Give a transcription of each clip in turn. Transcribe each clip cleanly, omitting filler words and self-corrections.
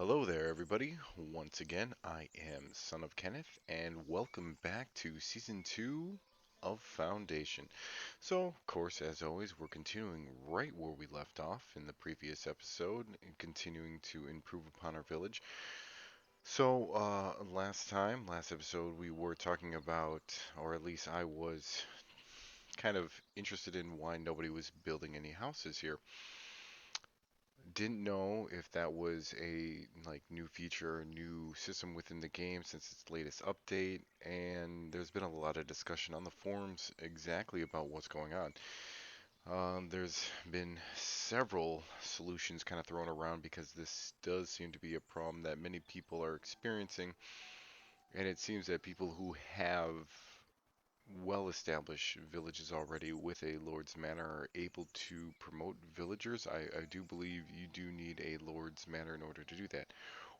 Hello there, everybody. Once again, I am Son of Kenneth, and welcome back to Season 2 of Foundation. So, of course, as always, we're continuing right where we left off in the previous episode, and continuing to improve upon our village. So, last episode, we were talking about, or at least I was kind of interested in why nobody was building any houses here. Didn't know if that was a new feature, a new system within the game since its latest update, and there's been a lot of discussion on the forums exactly about what's going on. There's been several solutions kind of thrown around because this does seem to be a problem that many people are experiencing, and it seems that people who have well-established villages already with a lord's manor are able to promote villagers. I do believe you do need a lord's manor in order to do that.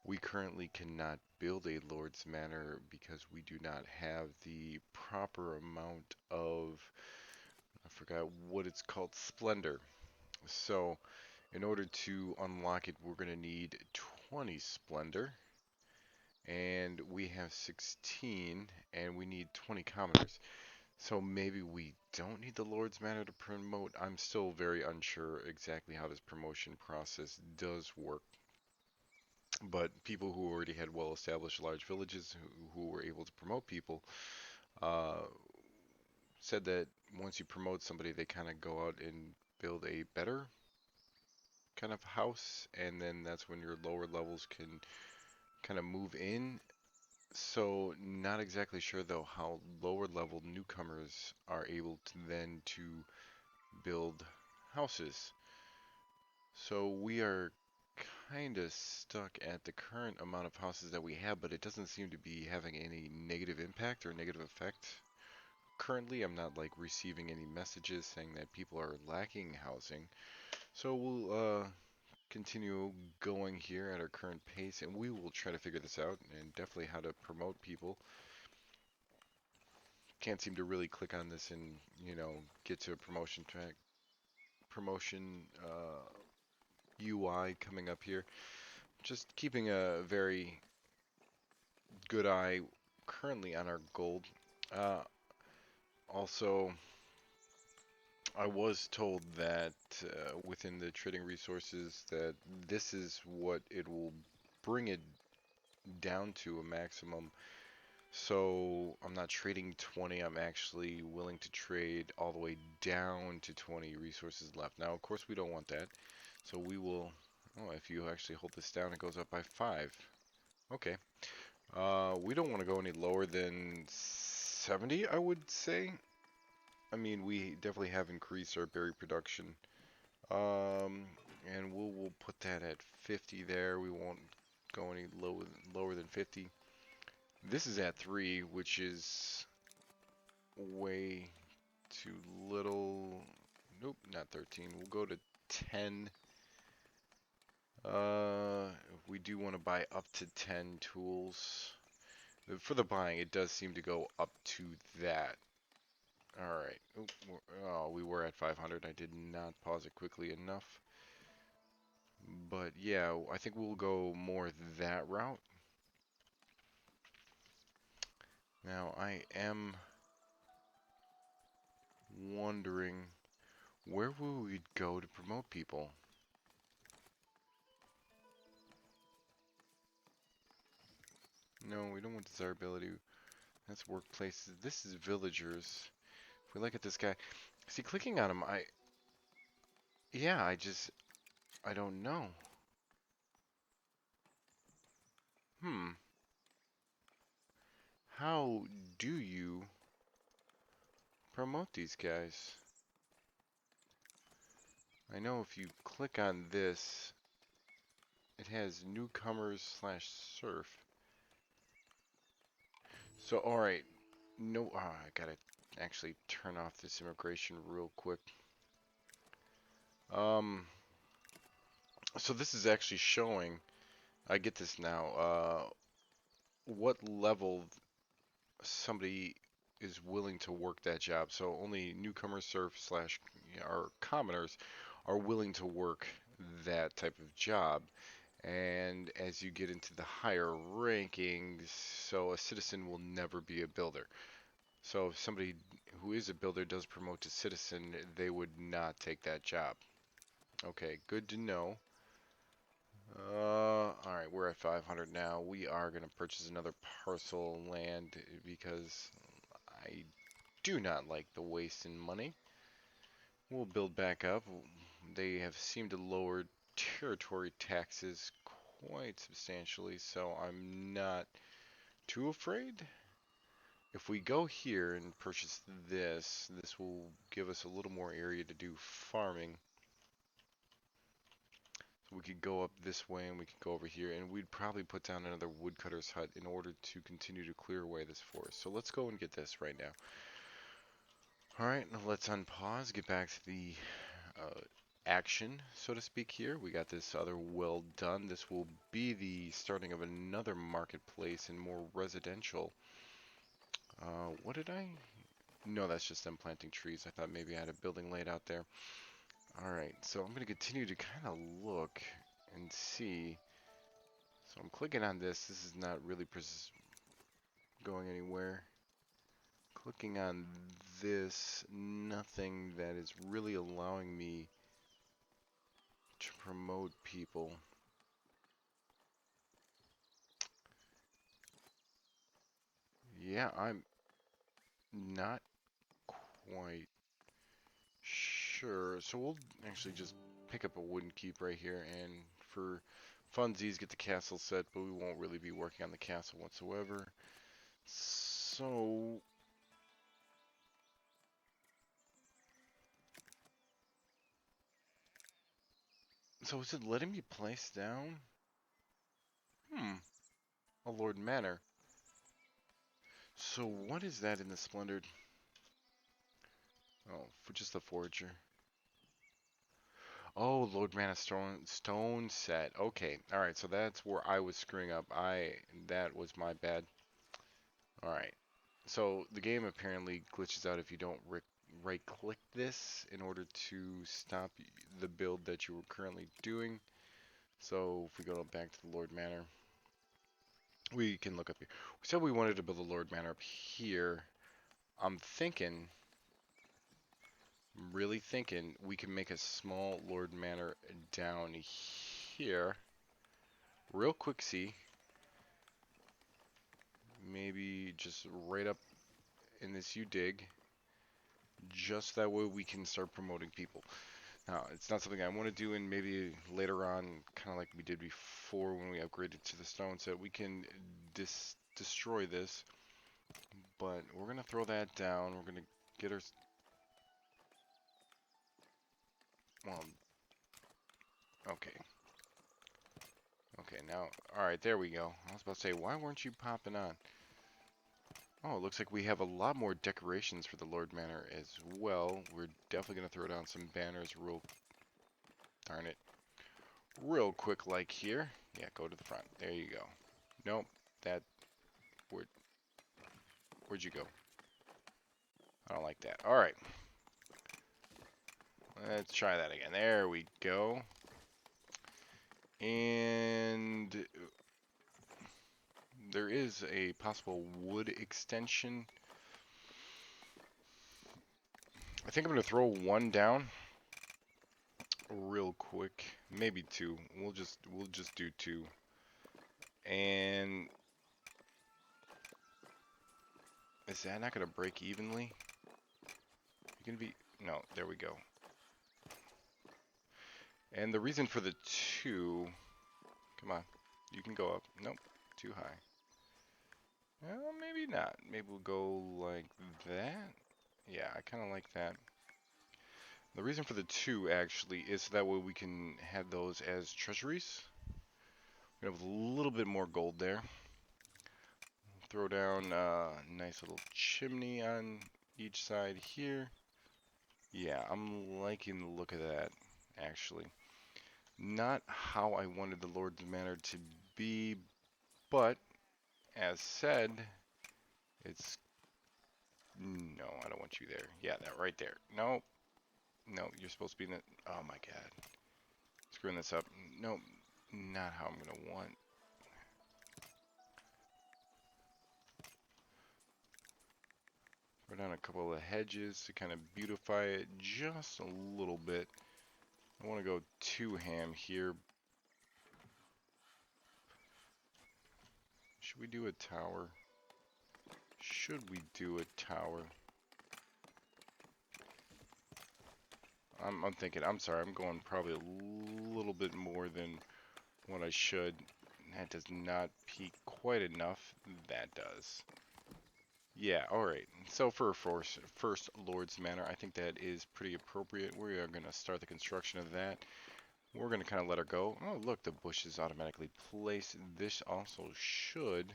We currently cannot build a lord's manor because we do not have the proper amount of, I forgot what it's called, splendor. So in order to unlock it, we're going to need 20 splendor, and we have 16, and we need 20 commoners. So maybe we don't need the Lord's Manor to promote. I'm still very unsure exactly how this promotion process does work. But people who already had well-established large villages who were able to promote people uh, said that once you promote somebody, they kind of go out and build a better kind of house, and then that's when your lower levels can kind of move in. So not exactly sure though how lower level newcomers are able to then to build houses. So we are kind of stuck at the current amount of houses that we have, but it doesn't seem to be having any negative impact or negative effect. Currently, I'm not receiving any messages saying that people are lacking housing. So we'll continue going here at our current pace, and we will try to figure this out and definitely how to promote people. Can't seem to really click on this and get to a promotion track, promotion UI coming up here. Just keeping a very good eye currently on our gold. Uh, Also, I was told that within the trading resources that this is what it will bring it down to a maximum. So I'm not trading 20, I'm actually willing to trade all the way down to 20 resources left. Now, of course, we don't want that. So we will, oh, if you actually hold this down, it goes up by 5. Okay. We don't want to go any lower than 70, I would say. I mean, we definitely have increased our berry production. Um, and we'll put that at 50 there. We won't go any lower than 50. This is at 3, which is way too little. Nope, not 13. We'll go to 10. We do want to buy up to 10 tools. For the buying, it does seem to go up to that. Alright. Oh, we were at 500. I did not pause it quickly enough. But yeah, I think we'll go more that route. Now, I am wondering where will we go to promote people? No, we don't want desirability. That's workplaces. This is villagers. If we look at this guy, see, clicking on him, yeah, I don't know. Hmm. How do you promote these guys? I know if you click on this, it has newcomers slash surf. So, alright. No, I gotta actually turn off this immigration real quick. Um, so this is actually showing, I get this now, what level somebody is willing to work that job. So only newcomers, surf slash, or commoners are willing to work that type of job. And as you get into the higher rankings, so a citizen will never be a builder. So if somebody who is a builder does promote to citizen, they would not take that job. Okay, good to know. Alright, we're at 500 now. We are going to purchase another parcel of land because I do not like the waste in money. We'll build back up. They have seemed to lower territory taxes quite substantially, so I'm not too afraid. If we go here and purchase this, this will give us a little more area to do farming. So we could go up this way and we could go over here, and we'd probably put down another woodcutter's hut in order to continue to clear away this forest. So let's go and get this right now. Alright, now let's unpause, get back to the action, so to speak here. We got this other well done. This will be the starting of another marketplace and more residential. What did I? No, that's just them planting trees. I thought maybe I had a building laid out there. Alright, so I'm going to continue to kind of look and see. So I'm clicking on this. This is not really going anywhere. Clicking on this, nothing that is really allowing me to promote people. Yeah, I'm not quite sure. So we'll actually just pick up a wooden keep right here, and for funsies get the castle set, but we won't really be working on the castle whatsoever. So is it letting me place down? A Lord Manor. So what is that in the Splendid? Oh, for just the Forager. Oh, Lord Mana stone set. Okay, all right. So that's where I was screwing up. That was my bad. All right. So the game apparently glitches out if you don't right-click this in order to stop the build that you were currently doing. So if we go back to the Lord Manor, we can look up here. We said we wanted to build a Lord Manor up here. I'm really thinking we can make a small Lord Manor down here. Real quick, see. Maybe just right up in this U dig. Just that way we can start promoting people. Now, it's not something I want to do, and maybe later on, kind of like we did before when we upgraded to the stone set, we can destroy this. But we're going to throw that down. We're going to get our... Well, okay. Okay, now, alright, there we go. I was about to say, why weren't you popping on? Oh, it looks like we have a lot more decorations for the Lord Manor as well. We're definitely going to throw down some banners darn it, real quick like here. Yeah, go to the front. There you go. Nope, where, where'd you go? I don't like that. Alright. Let's try that again. There we go. And there is a possible wood extension. I think I'm going to throw one down real quick. Maybe two. We'll just do two. And is that not going to break evenly? You can be... No, there we go. And the reason for the two... Come on. You can go up. Nope. Too high. Well, maybe not. Maybe we'll go like that. Yeah, I kind of like that. The reason for the two, actually, is so that way we can have those as treasuries. We have a little bit more gold there. Throw down a nice little chimney on each side here. Yeah, I'm liking the look of that, actually. Not how I wanted the Lord's Manor to be, but as said, it's... No, I don't want you there. Yeah, that right there. No, no, you're supposed to be in the... Oh my god. Screwing this up. No, not how I'm gonna want. Put down a couple of hedges to kind of beautify it just a little bit. I want to go too ham here. Should we do a tower? Should we do a tower? I'm thinking, I'm sorry, I'm going probably a little bit more than what I should. That does not peak quite enough. That does. Yeah, alright. So for a first Lord's Manor, I think that is pretty appropriate. We are going to start the construction of that. We're going to kind of let her go. Oh, look, the bush is automatically placed. This also should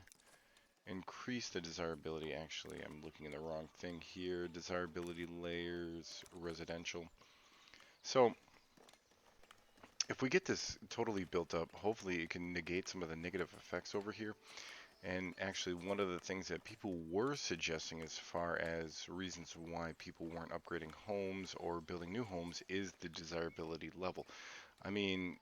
increase the desirability. Actually, I'm looking in the wrong thing here. Desirability layers, residential. So if we get this totally built up, hopefully it can negate some of the negative effects over here. And actually, one of the things that people were suggesting as far as reasons why people weren't upgrading homes or building new homes is the desirability level. I mean,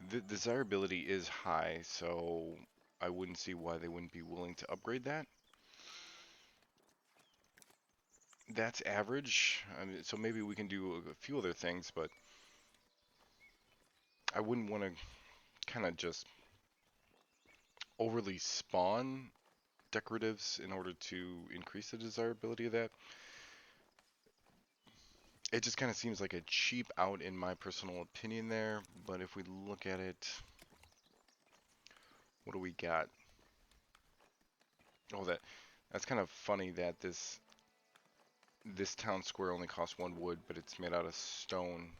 the desirability is high, so I wouldn't see why they wouldn't be willing to upgrade that. That's average. I mean, so maybe we can do a few other things, but I wouldn't want to kind of just overly spawn decoratives in order to increase the desirability of that. It just kind of seems like a cheap out in my personal opinion there, but if we look at it, what do we got? Oh, that's kind of funny that this town square only costs 1 wood, but it's made out of stone,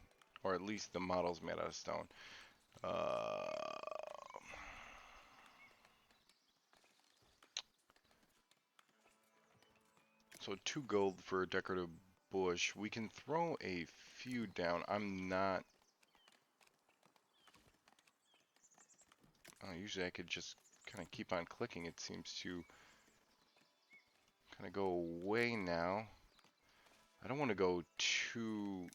or at least the model's made out of stone. Uh, so 2 gold for a decorative bush. We can throw a few down. I'm not. Usually I could just kind of keep on clicking. It seems to kind of go away now. I don't want to go too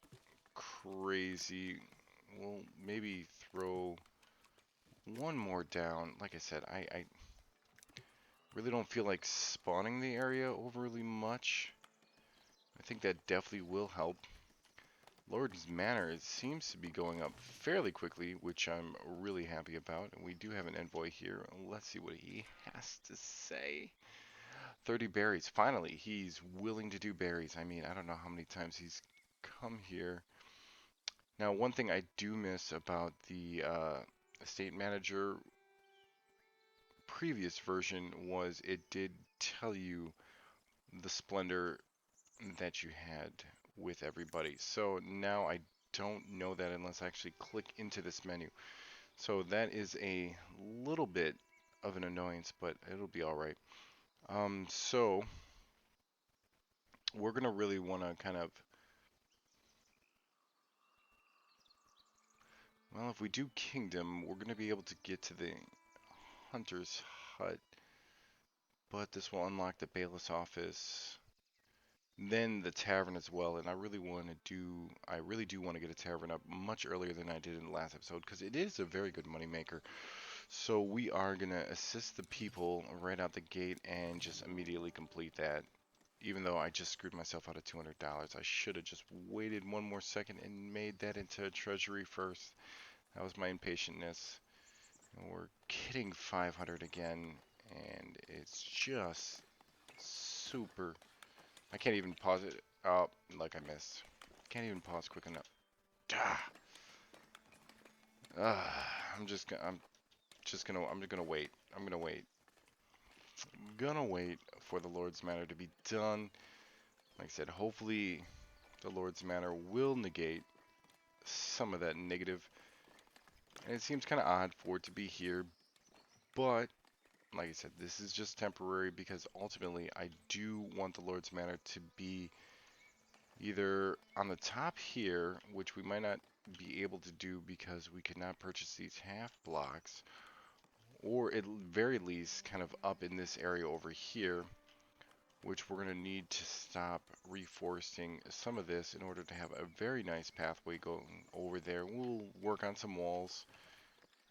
crazy. We'll maybe throw one more down. Like I said, I really don't feel like spawning the area overly much. I think that definitely will help. Lord's Manor, it seems to be going up fairly quickly, which I'm really happy about. And we do have an envoy here. Let's see what he has to say. 30 berries. Finally, he's willing to do berries. I mean, I don't know how many times he's come here. Now, one thing I do miss about the estate manager previous version was it did tell you the splendor that you had with everybody. So now I don't know that unless I actually click into this menu. So that is a little bit of an annoyance, but it'll be all right. So we're gonna really want to kind of, well, if we do kingdom, we're gonna be able to get to the hunter's hut, but this will unlock the bailiff's office. Then the tavern as well, and I really do want to get a tavern up much earlier than I did in the last episode because it is a very good money maker. So we are gonna assist the people right out the gate and just immediately complete that. Even though I just screwed myself out of $200, I should have just waited one more second and made that into a treasury first. That was my impatientness. And we're hitting 500 again, and it's just super. I can't even pause it. Oh, like I missed. Can't even pause quick enough. Ah, I'm just gonna wait. I'm gonna wait. Gonna wait for the Lord's Manor to be done. Like I said, hopefully the Lord's Manor will negate some of that negative. And it seems kind of odd for it to be here, but like I said, this is just temporary because ultimately I do want the Lord's Manor to be either on the top here, which we might not be able to do because we cannot purchase these half blocks, or at very least kind of up in this area over here, which we're going to need to stop reforesting some of this in order to have a very nice pathway going over there. We'll work on some walls.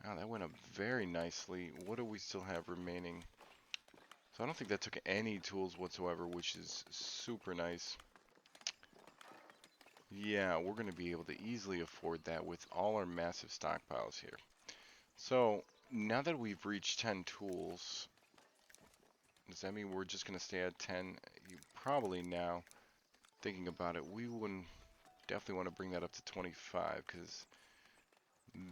Oh, that went up very nicely. What do we still have remaining? So I don't think that took any tools whatsoever, which is super nice. Yeah, we're going to be able to easily afford that with all our massive stockpiles here. So now that we've reached 10 tools, does that mean we're just going to stay at 10? You probably now, thinking about it, we wouldn't definitely want to bring that up to 25 because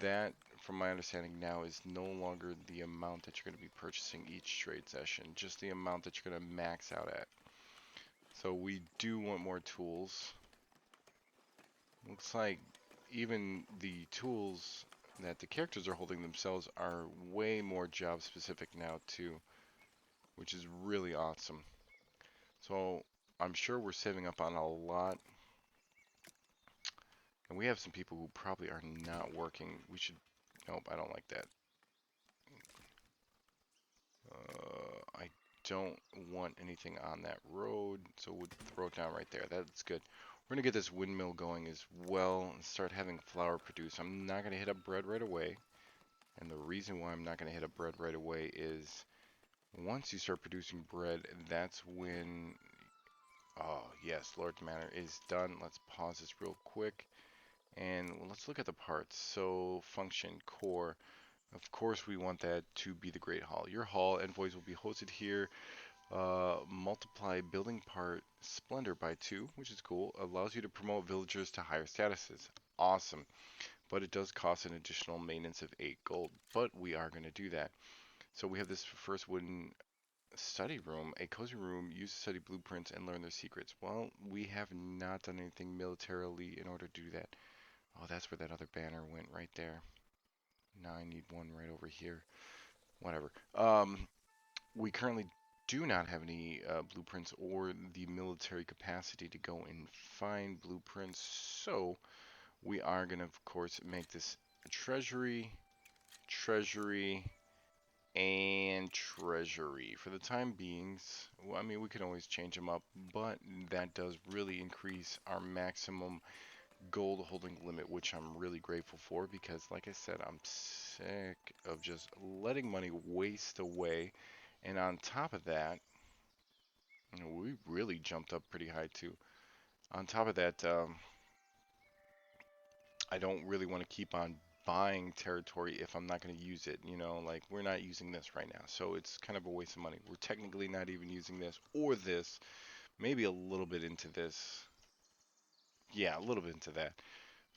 that, from my understanding now, is no longer the amount that you're going to be purchasing each trade session, just the amount that you're going to max out at. So we do want more tools. Looks like even the tools that the characters are holding themselves are way more job specific now too, which is really awesome. So I'm sure we're saving up on a lot. And we have some people who probably are not working. We should, nope, I don't like that. I don't want anything on that road, so we'll throw it down right there. That's good. We're gonna get this windmill going as well and start having flour produce. I'm not gonna hit up bread right away. And the reason why I'm not gonna hit up bread right away is once you start producing bread, that's when, oh yes, Lord's Manor is done. Let's pause this real quick. And let's look at the parts. So function, core. Of course, we want that to be the Great Hall. Your hall envoys will be hosted here. Multiply building part splendor by 2, which is cool. Allows you to promote villagers to higher statuses. Awesome. But it does cost an additional maintenance of 8 gold. But we are going to do that. So we have this first wooden study room, a cozy room used to study blueprints and learn their secrets. Well, we have not done anything militarily in order to do that. Oh, that's where that other banner went right there. Now I need one right over here. Whatever. We currently do not have any blueprints or the military capacity to go and find blueprints. So we are going to, of course, make this treasury, treasury, and treasury. For the time beings, well, I mean, we can always change them up, but that does really increase our maximum gold holding limit, which I'm really grateful for because, like I said, I'm sick of just letting money waste away. And on top of that, you know, we really jumped up pretty high too. On top of that, I don't really want to keep on buying territory if I'm not going to use it. You know, like we're not using this right now, so it's kind of a waste of money. We're technically not even using this or this, maybe a little bit into this. Yeah, a little bit into that.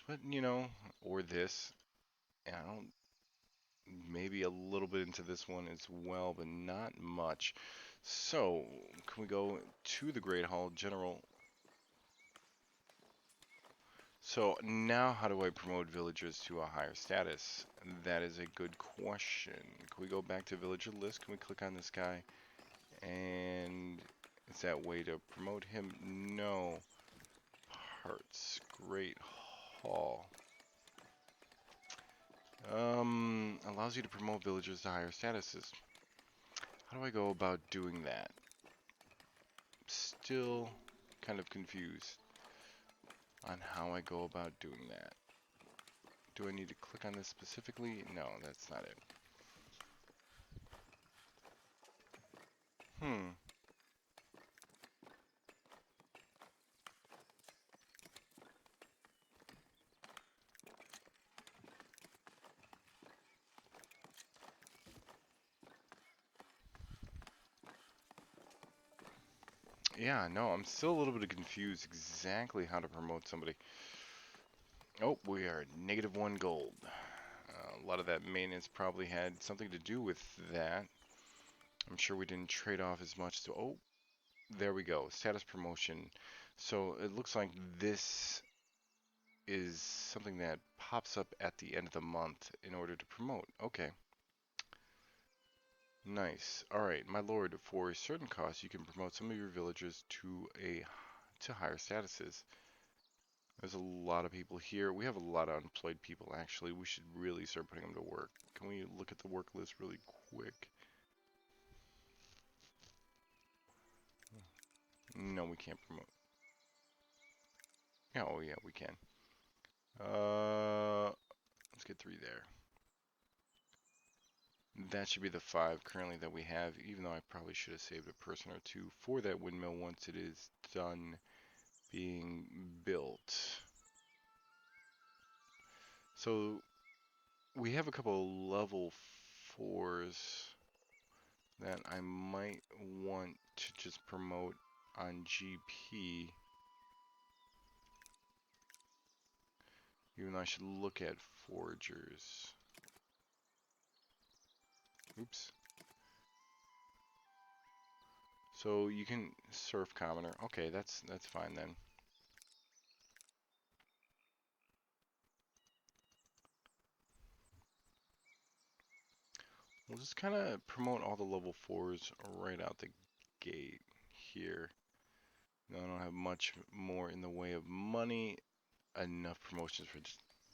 But, you know, or this. And I don't, maybe a little bit into this one as well, but not much. So, can we go to the Great Hall General? So now how do I promote villagers to a higher status? That is a good question. Can we go back to villager list? Can we click on this guy? And is that way to promote him? No. Parts. Great Hall. Allows you to promote villagers to higher statuses. How do I go about doing that? Still kind of confused on how I go about doing that. Do I need to click on this specifically? No, that's not it. Hmm. Yeah, no, I'm still a little bit confused exactly how to promote somebody. Oh, we are at -1 gold. A lot of that maintenance probably had something to do with that. I'm sure we didn't trade off as much. So, oh, there we go. Status promotion. So it looks like this is something that pops up at the end of the month in order to promote. Okay. Nice. All right, my lord, for a certain cost, you can promote some of your villagers to higher statuses. There's a lot of people here. We have a lot of unemployed people, actually. We should really start putting them to work. Can we look at the work list really quick? No, we can't promote. Yeah, oh yeah, we can. Let's get 3 there. That should be the 5 currently that we have, even though I probably should have saved a person or 2 for that windmill once it is done being built. So we have a couple level 4s that I might want to just promote on GP. Even though I should look at foragers. Oops. So you can surf commoner. Okay, that's fine then. We'll just kind of promote all the level 4s right out the gate here. I don't have much more in the way of money. Enough promotions for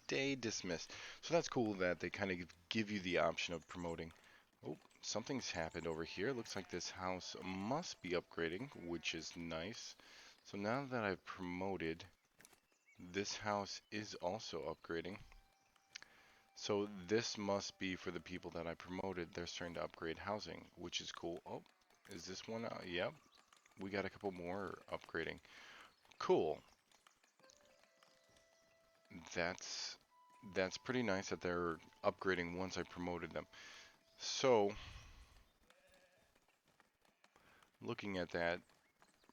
day dismissed. So that's cool that they kind of give you the option of promoting. Oh, something's happened over here. Looks like this house must be upgrading, which is nice. So now that I've promoted, this house is also upgrading. So this must be for the people that I promoted. They're starting to upgrade housing, which is cool. Oh, is this one? Yep. We got a couple more upgrading. Cool. That's pretty nice that they're upgrading once I promoted them. So, looking at that,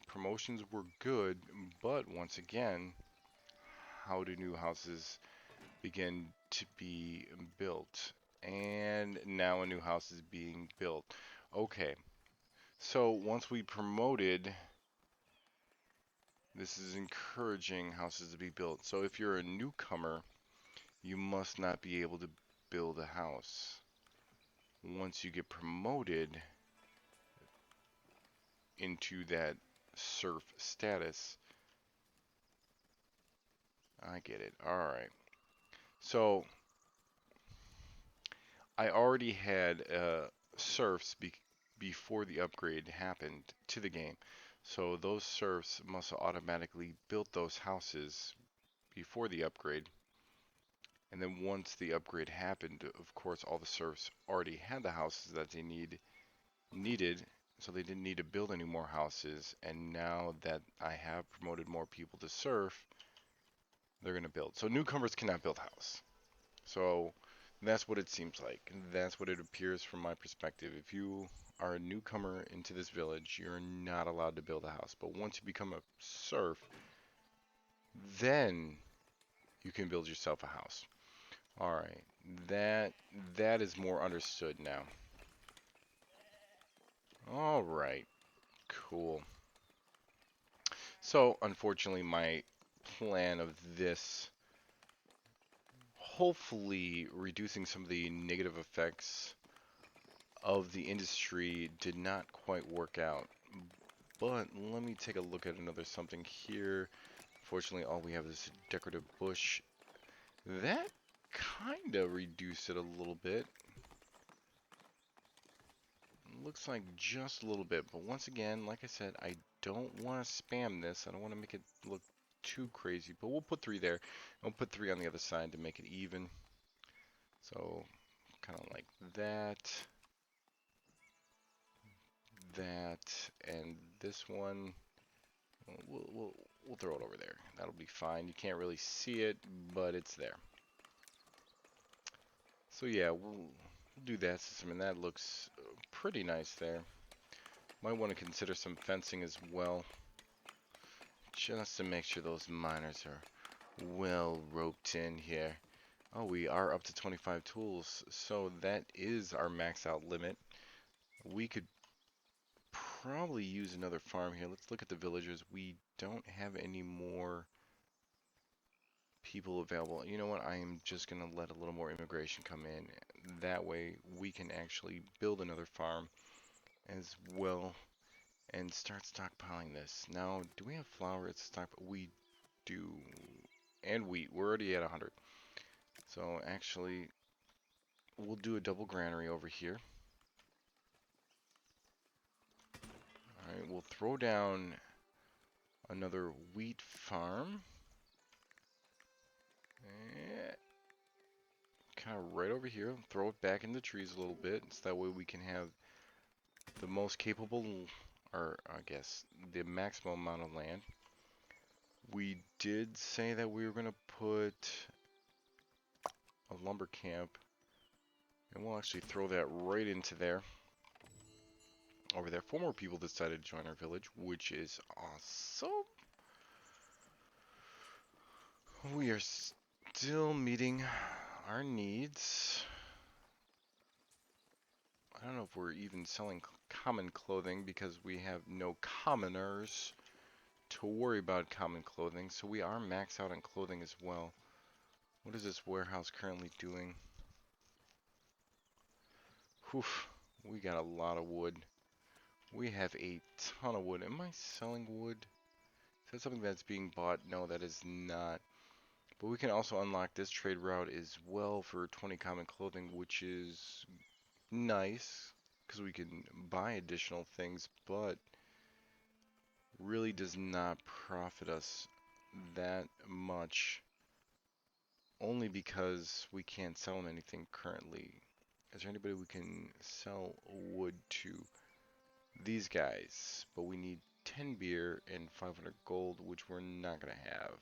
promotions were good, but once again, how do new houses begin to be built? And now a new house is being built. Okay, so once we promoted, this is encouraging houses to be built. So if you're a newcomer, you must not be able to build a house. Once you get promoted into that surf status, I get it. All right. So I already had serfs before the upgrade happened to the game. So those serfs must have automatically built those houses before the upgrade. And then once the upgrade happened, of course, all the serfs already had the houses that they needed, so they didn't need to build any more houses. And now that I have promoted more people to serf, they're going to build. So newcomers cannot build house. So that's what it seems like. That's what it appears from my perspective. If you are a newcomer into this village, you're not allowed to build a house. But once you become a serf, then you can build yourself a house. All right, that is more understood now. All right, cool. So unfortunately, my plan of this, hopefully reducing some of the negative effects of the industry, did not quite work out. But let me take a look at another something here. Fortunately, all we have is a decorative bush. That kind of reduced it a little bit. Looks like just a little bit, but once again, like I said, I don't want to spam this. I don't want to make it look too crazy, but we'll put 3 there. We'll put 3 on the other side to make it even. So, kind of like that, and this one. We'll throw it over there. That'll be fine. You can't really see it, but it's there. So yeah, we'll do that system, and that looks pretty nice there. Might want to consider some fencing as well, just to make sure those miners are well roped in here. Oh, we are up to 25 tools, so that is our max out limit. We could probably use another farm here. Let's look at the villagers. We don't have any more people available. You know what? I am just going to let a little more immigration come in. That way we can actually build another farm as well and start stockpiling this. Now, do we have flour at stock? We do. And wheat. We're already at 100. So actually, we'll do a double granary over here. Alright, we'll throw down another wheat farm. Kind of right over here. Throw it back in the trees a little bit, so that way we can have the most capable, or I guess the maximum amount of land. We did say that we were going to put a lumber camp, and we'll actually throw that right into there. Over there, 4 more people decided to join our village, which is awesome. We are still meeting our needs. I don't know if we're even selling common clothing because we have no commoners to worry about common clothing, so we are maxed out on clothing as well. What is this warehouse currently doing? Whew, we got a lot of wood. We have a ton of wood. Am I selling wood? Is that something that's being bought? No, that is not. But we can also unlock this trade route as well for 20 common clothing, which is nice because we can buy additional things, but really does not profit us that much, only because we can't sell anything currently. Is there anybody we can sell wood to? These guys, but we need 10 beer and 500 gold, which we're not gonna have.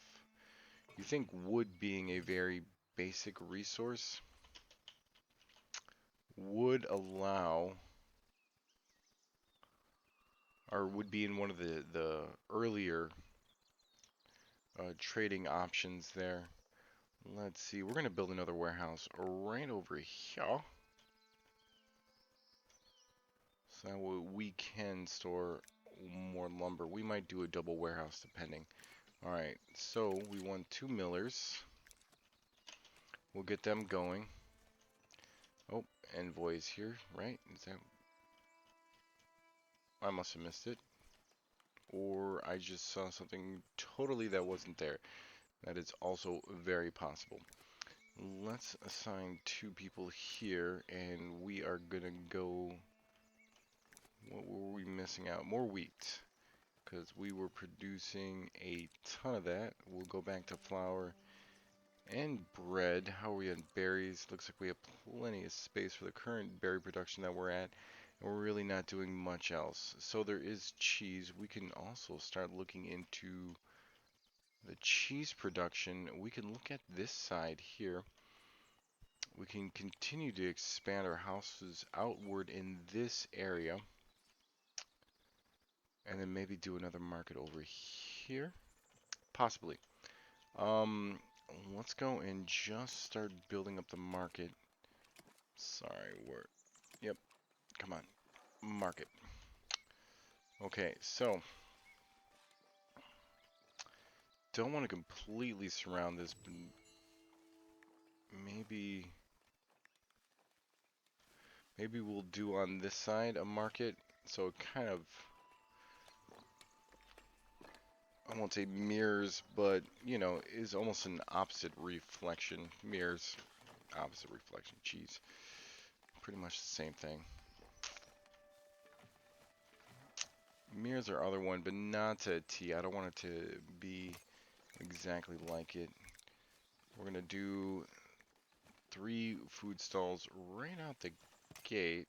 You think wood being a very basic resource would allow, or would be in one of the earlier trading options there. Let's see, we're gonna build another warehouse right over here, so that way we can store more lumber. We might do a double warehouse depending. Alright, so we want 2 millers. We'll get them going. Oh, envoy is here, right? Is that... I must have missed it. Or I just saw something totally that wasn't there. That is also very possible. Let's assign 2 people here, and we are gonna go... What were we missing out? More wheat. Because we were producing a ton of that. We'll go back to flour and bread. How are we on berries? Looks like we have plenty of space for the current berry production that we're at. And we're really not doing much else. So there is cheese. We can also start looking into the cheese production. We can look at this side here. We can continue to expand our houses outward in this area. And then maybe do another market over here. Possibly. Let's go and just start building up the market. Sorry, yep, come on. Market. Okay, so don't want to completely surround this, but maybe we'll do on this side a market, so it kind of, I won't say mirrors, but you know, is almost an opposite reflection. Mirrors, opposite reflection. Jeez, pretty much the same thing. Mirrors are other one, but not to a T. I don't want it to be exactly like it. We're gonna do 3 food stalls right out the gate,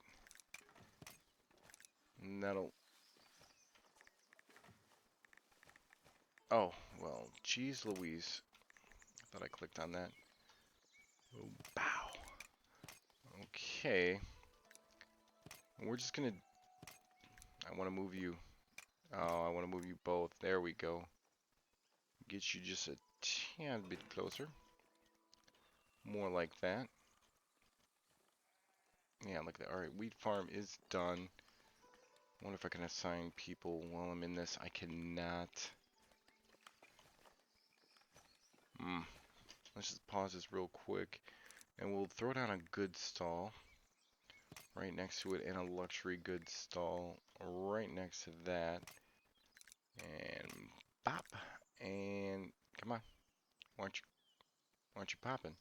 and that'll... Oh, well, geez Louise. I thought I clicked on that. Oh, bow. Okay. We're just gonna... I want to move you. Oh, I want to move you both. There we go. Get you just a tad bit closer. More like that. Yeah, look at that. Alright, wheat farm is done. I wonder if I can assign people while I'm in this. I cannot. Let's just pause this real quick. And we'll throw down a goods stall right next to it, and a luxury goods stall right next to that. And pop. And come on. Why aren't you popping?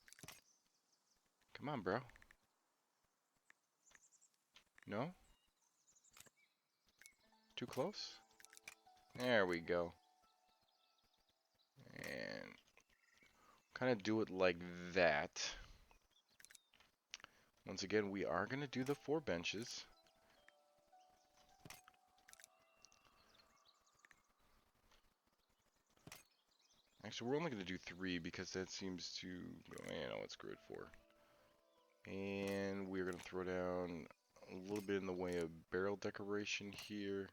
Come on, bro. No? Too close? There we go. And kind of do it like that. Once again, we are going to do the 4 benches. Actually, we're only going to do 3 because that seems to go, it's good for. And we're going to throw down a little bit in the way of barrel decoration here.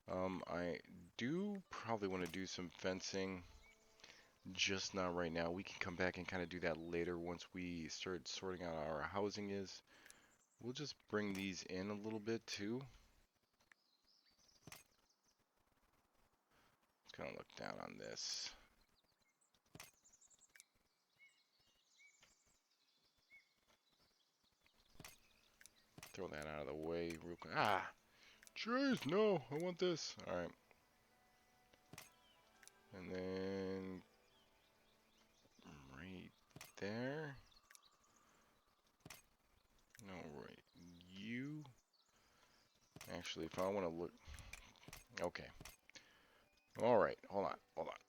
I do probably want to do some fencing, just not right now. We can come back and kind of do that later once we start sorting out our housing is. We'll just bring these in a little bit too. Let's kind of look down on this. Throw that out of the way real quick. Ah! Jeez, no! I want this! Alright. And then... right there. No, right. You... Actually, if I want to look... Okay. Alright, hold on, hold on.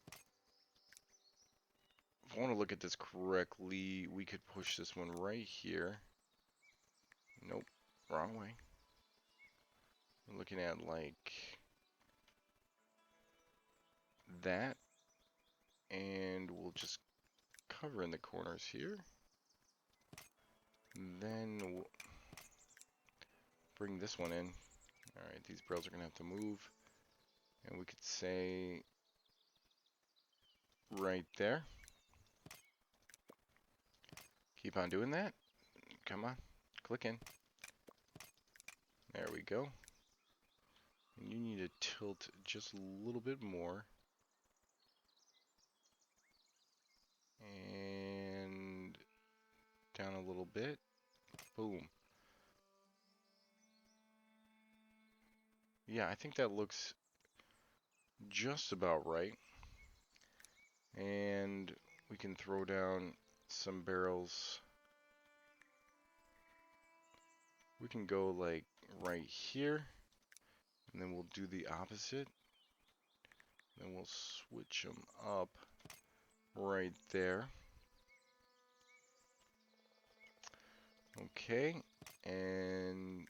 If I want to look at this correctly, we could push this one right here. Nope, wrong way. We're looking at like that, and we'll just cover in the corners here. And then we'll bring this one in. Alright, these barrels are going to have to move. And we could say right there. Keep on doing that. Come on, click in. There we go. And you need to tilt just a little bit more. And down a little bit. Boom. Yeah, I think that looks just about right. And we can throw down some barrels. We can go like right here. And then we'll do the opposite. Then we'll switch them up right there. Okay, and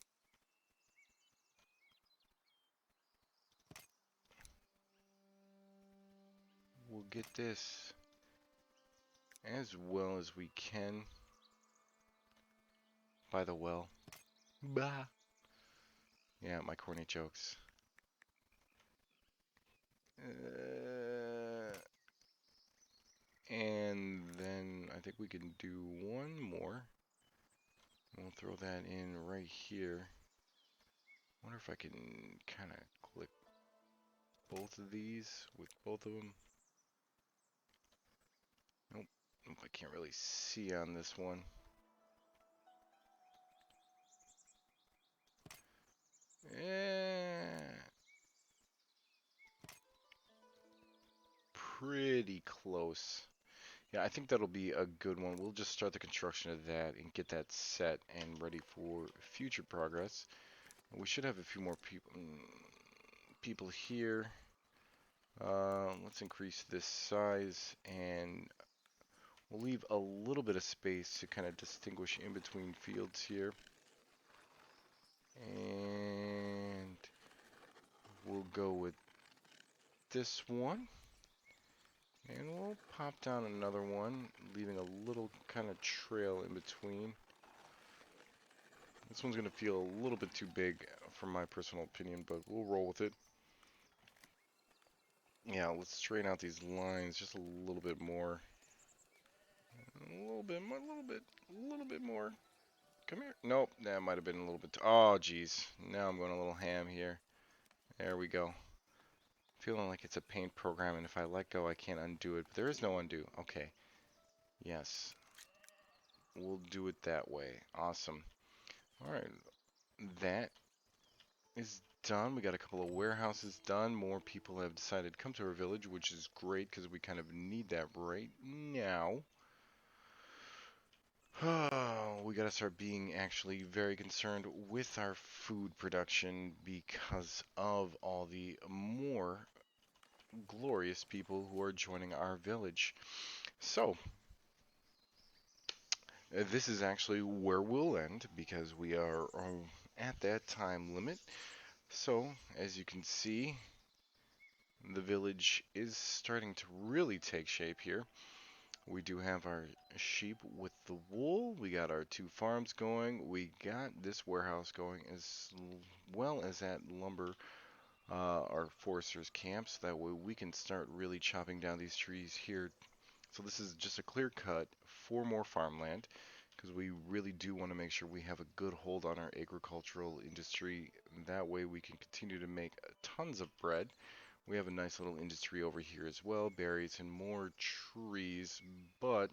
we'll get this as well as we can by the well. Bah. Yeah, my corny jokes. And then I think we can do one more. We'll throw that in right here. Wonder if I can kind of click both of these with both of them. Nope, I can't really see on this one. Pretty close. Yeah, I think that'll be a good one. We'll just start the construction of that and get that set and ready for future progress. We should have a few more people here. Let's increase this size, and we'll leave a little bit of space to kind of distinguish in between fields here. And we'll go with this one. And we'll pop down another one, leaving a little kind of trail in between. This one's going to feel a little bit too big for my personal opinion, but we'll roll with it. Yeah, let's straighten out these lines just a little bit more. A little bit more, a little bit more. Come here. Nope, that might have been a little bit. Oh, geez. Now I'm going a little ham here. There we go. Feeling like it's a paint program, and if I let go, I can't undo it. But there is no undo. Okay. Yes. We'll do it that way. Awesome. Alright. That is done. We got a couple of warehouses done. More people have decided to come to our village, which is great because we kind of need that right now. We got to start being actually very concerned with our food production because of all the more glorious people who are joining our village. So, this is actually where we'll end because we are at that time limit. So, as you can see, the village is starting to really take shape here. We do have our sheep with the wool. We got our two farms going. We got this warehouse going as well as that lumber, our foresters' camps. That way we can start really chopping down these trees here. So this is just a clear cut for more farmland because we really do want to make sure we have a good hold on our agricultural industry. That way we can continue to make tons of bread. We have a nice little industry over here as well, berries and more trees, but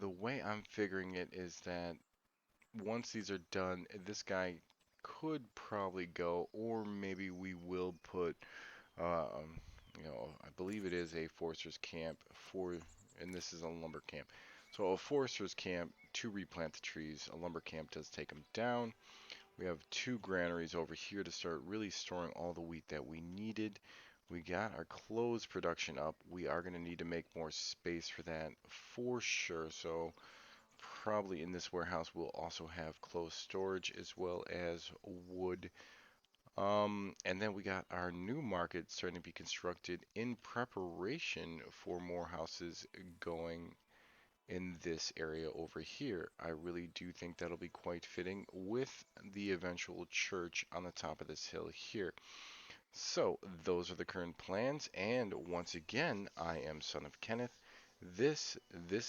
the way I'm figuring it is that once these are done, this guy could probably go, or maybe we will put, I believe it is a forester's camp for, and this is a lumber camp. So a forester's camp to replant the trees, a lumber camp does take them down. We have two granaries over here to start really storing all the wheat that we needed. We got our clothes production up. We are going to need to make more space for that for sure. So probably in this warehouse we'll also have clothes storage as well as wood. And then we got our new market starting to be constructed in preparation for more houses going in this area over here. I really do think that'll be quite fitting with the eventual church on the top of this hill here. So, those are the current plans, and once again, I am Son of Kenneth. This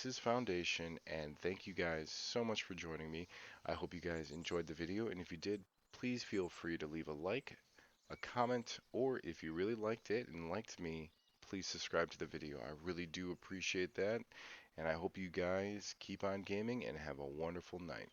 is Foundation, and thank you guys so much for joining me. I hope you guys enjoyed the video, and if you did, please feel free to leave a like, a comment, or if you really liked it and liked me, please subscribe to the video. I really do appreciate that, and I hope you guys keep on gaming and have a wonderful night.